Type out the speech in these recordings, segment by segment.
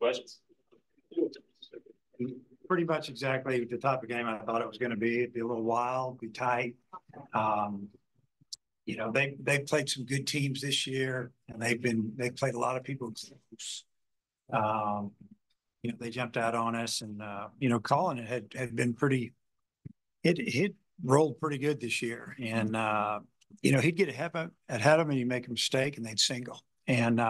Questions? Pretty much exactly the type of game I thought it was going to be. It'd be a little wild, be tight. You know, they played some good teams this year, and they played a lot of people close. You know, they jumped out on us, and you know, Colin had been pretty. It rolled pretty good this year, and you know, he'd get ahead of him, and he'd make a mistake, and they'd single, and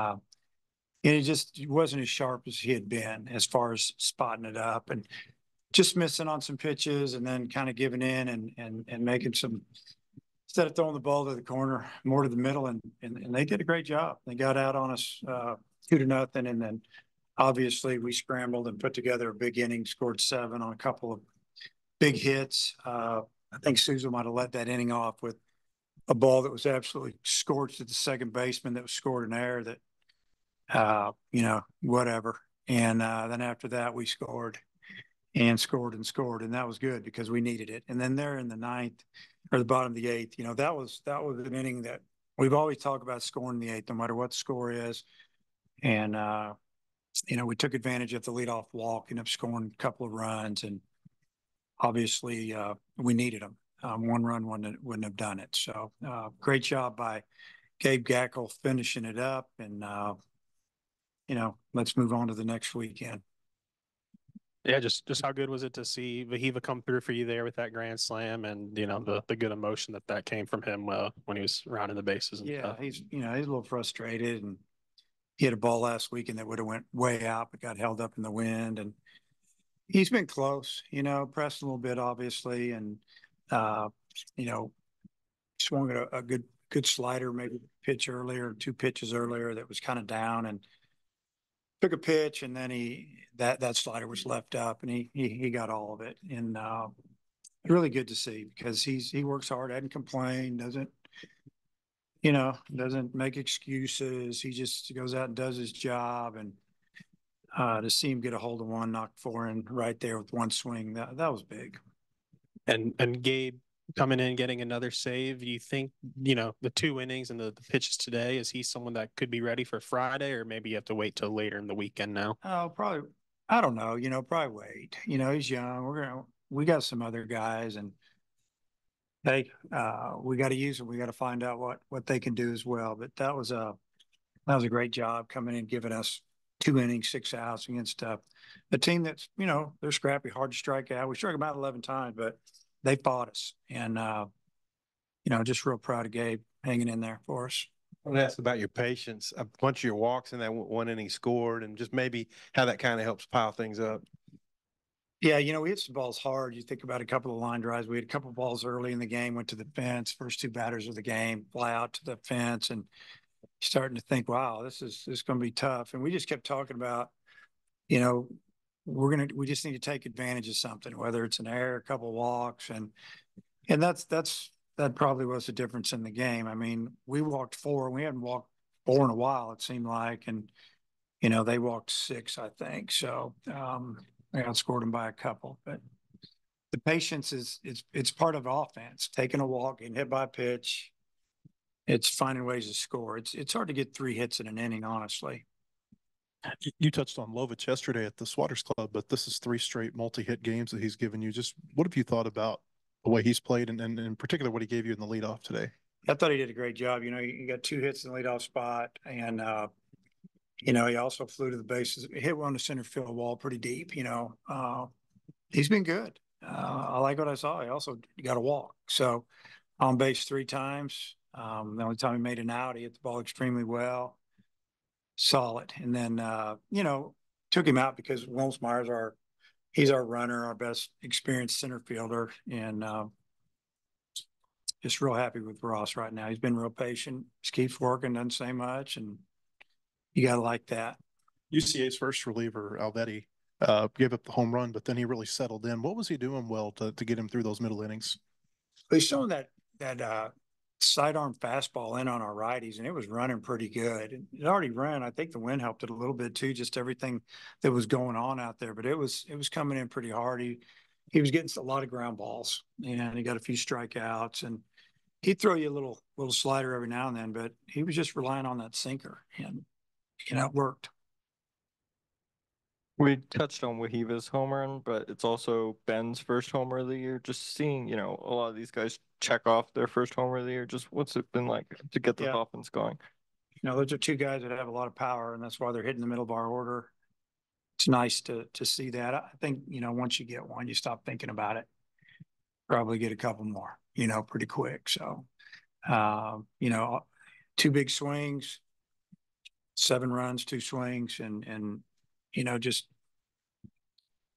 it just wasn't as sharp as he had been as far as spotting it up and just missing on some pitches, and then kind of giving in and making some. Instead of throwing the ball to the corner, more to the middle, and they did a great job. They got out on us 2-0, and then obviously we scrambled and put together a big inning, scored 7 on a couple of big hits. I think Souza might have let that inning off with a ball that was absolutely scorched at the second baseman that was scored an error that, you know, whatever. And then after that, we scored, and that was good because we needed it. And then there in the 9th or the bottom of the 8th, you know, that was an inning that we've always talked about, scoring in the 8th, no matter what the score is. And you know, we took advantage of the leadoff walk, ended up scoring a couple of runs, and obviously we needed them. 1 run wouldn't have done it. So great job by Gabe Gackel finishing it up, and you know, let's move on to the next weekend. Yeah, just how good was it to see Viivas come through for you there with that grand slam, and you know the good emotion that came from him when he was rounding the bases and stuff. He's a little frustrated, and he had a ball last weekend that would have went way out but got held up in the wind, and he's been close, you know, pressed a little bit obviously, and you know, swung at a good slider, maybe pitch earlier, 2 pitches earlier that was kind of down, and took a pitch, and then that slider was left up, and he got all of it. And really good to see, because he works hard, doesn't complain, doesn't make excuses. He just goes out and does his job, and to see him get a hold of one, knock 4 in right there with 1 swing, that was big. And Gabe coming in, getting another save. Do you think, you know, the 2 innings and the pitches today, is he someone that could be ready for Friday, or maybe you have to wait till later in the weekend now? Oh, probably. I don't know. You know, probably wait. You know, he's young. We got some other guys, and hey, we got to use them. We got to find out what they can do as well. But that was a great job coming in, giving us 2 innings, 6 outs against a team that's, you know, they're scrappy, hard to strike out. We struck them out 11 times, but they fought us, and you know, just real proud of Gabe hanging in there for us. I want to ask about your patience. A bunch of your walks in that 1 inning scored, and just maybe how that kind of helps pile things up. Yeah, you know, we hit some balls hard. You think about a couple of line drives. We had a couple of balls early in the game, went to the fence. First 2 batters of the game fly out to the fence, and starting to think, wow, this is going to be tough. And we just kept talking about, you know, we just need to take advantage of something, whether it's an error, a couple of walks, and that probably was the difference in the game. I mean, we walked 4, and we hadn't walked 4 in a while, it seemed like, and you know, they walked 6, I think. So they outscored them by a couple, but the patience it's part of offense. Taking a walk, getting hit by a pitch, it's finding ways to score. It's hard to get 3 hits in an inning, honestly. You touched on Lovich yesterday at the Swatters Club, but this is 3 straight multi-hit games that he's given you. Just what have you thought about the way he's played, and in particular what he gave you in the leadoff today? I thought he did a great job. You know, he got 2 hits in the leadoff spot, and you know, he also flew to the bases, hit one to center field wall pretty deep. You know, he's been good. I like what I saw. He also got a walk, so on base 3 times. The only time he made an out, he hit the ball extremely well. Solid. And then, you know, took him out because Wilmsmeyer's he's our runner, our best experienced center fielder, and just real happy with Ross right now. He's been real patient. Just keeps working, doesn't say much, and you got to like that. UCA's first reliever, Alvetti, gave up the home run, but then he really settled in. What was he doing well to get him through those middle innings? He's showing that sidearm fastball in on our righties, and it was running pretty good. It already ran. I think the wind helped it a little bit too, just everything that was going on out there. But it was coming in pretty hard. He was getting a lot of ground balls, and he got a few strikeouts, and he'd throw you a little slider every now and then, but he was just relying on that sinker, and you know, it worked. We touched on Wahiva's home run, but it's also Ben's first homer of the year. Just seeing, a lot of these guys check off their first homer of the year. Just what's it been like to get the offense going? Those are two guys that have a lot of power, and that's why they're hitting the middle of our order. It's nice to see that. I think, once you get one, you stop thinking about it. Probably get a couple more, pretty quick. So, 2 big swings, 7 runs, 2 swings, and just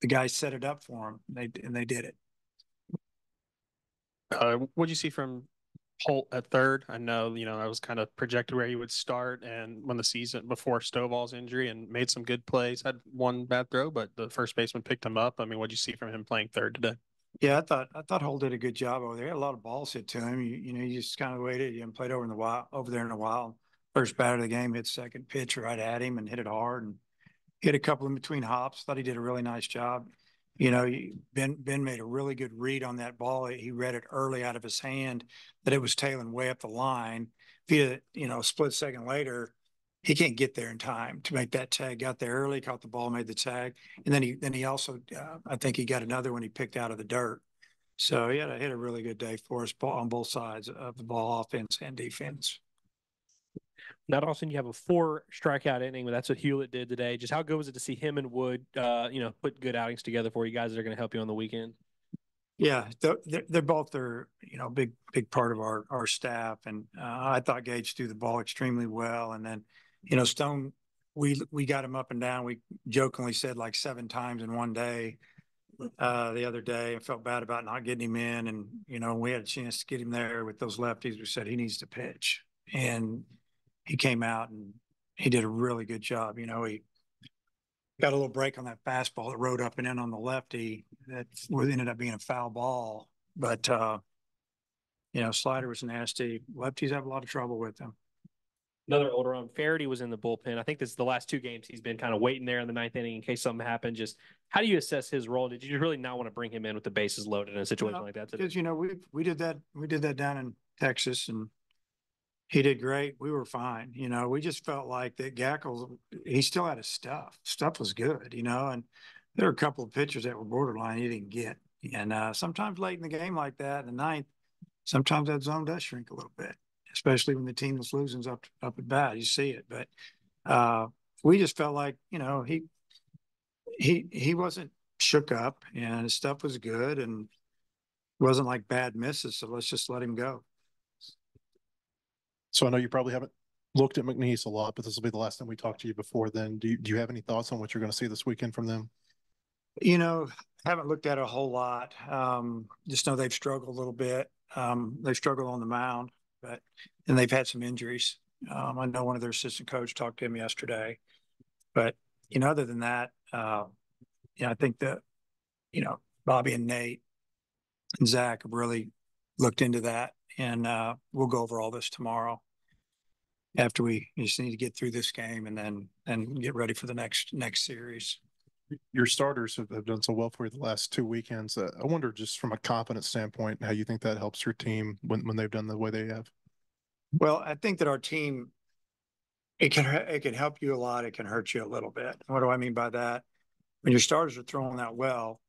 the guys set it up for them. They did it. What'd you see from Holt at third? I know, I was kind of projected where he would start and when the season before Stovall's injury and made some good plays, had one bad throw, but the first baseman picked him up. I mean, what'd you see from him playing third today? Yeah, I thought Holt did a good job over there. He had a lot of balls hit to him. You just kind of waited. You haven't played over there in a while. First batter of the game, hit second pitch right at him and hit it hard and hit a couple in between hops. Thought he did a really nice job. Ben made a really good read on that ball. He read it early out of his hand that it was tailing way up the line. If he had, a split second later, he can't get there in time to make that tag. Got there early, caught the ball, made the tag, and then he also, I think he got another one he picked out of the dirt. So he hit a really good day for us on both sides of the ball, offense and defense. Not often you have a 4 strikeout inning, but that's what Hewlett did today. Just how good was it to see him and Wood, put good outings together for you guys that are going to help you on the weekend? Yeah, they're both big part of our staff, and I thought Gage threw the ball extremely well, and then Stone, we got him up and down. We jokingly said like 7 times in one day the other day, and felt bad about not getting him in, and we had a chance to get him there with those lefties. We said he needs to pitch, and he came out and he did a really good job. He got a little break on that fastball that rode up and in on the lefty that ended up being a foul ball. But, slider was nasty. Lefties have a lot of trouble with him. Another older arm, Faraday was in the bullpen. I think this is the last 2 games he's been kind of waiting there in the 9th inning in case something happened. Just how do you assess his role? Did you really not want to bring him in with the bases loaded in a situation like that? Because, we did that down in Texas, and he did great. We were fine. We just felt like that Gackles, he still had his stuff. Stuff was good, and there were a couple of pitchers that were borderline he didn't get. And sometimes late in the game like that, in the 9th, sometimes that zone does shrink a little bit, especially when the team is losing up at bat. You see it. But we just felt like, he wasn't shook up and his stuff was good and wasn't like bad misses. So let's just let him go. So I know you probably haven't looked at McNeese a lot, but this will be the last time we talk to you before then. Do you have any thoughts on what you're going to see this weekend from them? Haven't looked at it a whole lot. Just know they've struggled a little bit. They've struggled on the mound, and they've had some injuries. I know one of their assistant coach talked to him yesterday, but other than that, I think that Bobby and Nate and Zach have really looked into that, and we'll go over all this tomorrow. After we just need to get through this game and then get ready for the next series. Your starters have done so well for you the last 2 weekends. I wonder, just from a confidence standpoint, how you think that helps your team when they've done the way they have. Well, I think that our team, it can help you a lot. It can hurt you a little bit. What do I mean by that? When your starters are throwing that well,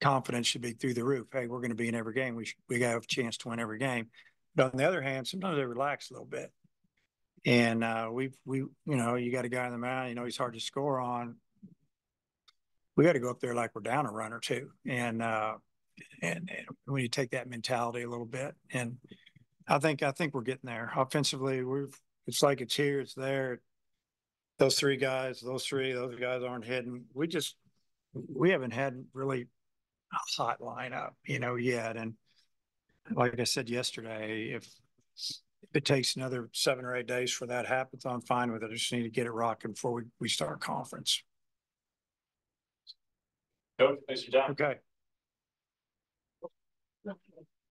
confidence should be through the roof. Hey, we're going to be in every game. We got a chance to win every game. But on the other hand, sometimes they relax a little bit. And you got a guy on the mound, he's hard to score on. We got to go up there like we're down a run or two. And when you take that mentality a little bit, and I think we're getting there. Offensively, it's like it's here, it's there. Those guys aren't hitting. We haven't had really a hot lineup, yet. And like I said yesterday, if it takes another 7 or 8 days for that happens, I'm fine with it. I just need to get it rocking before we start conference. Coach, thanks for your time. Okay.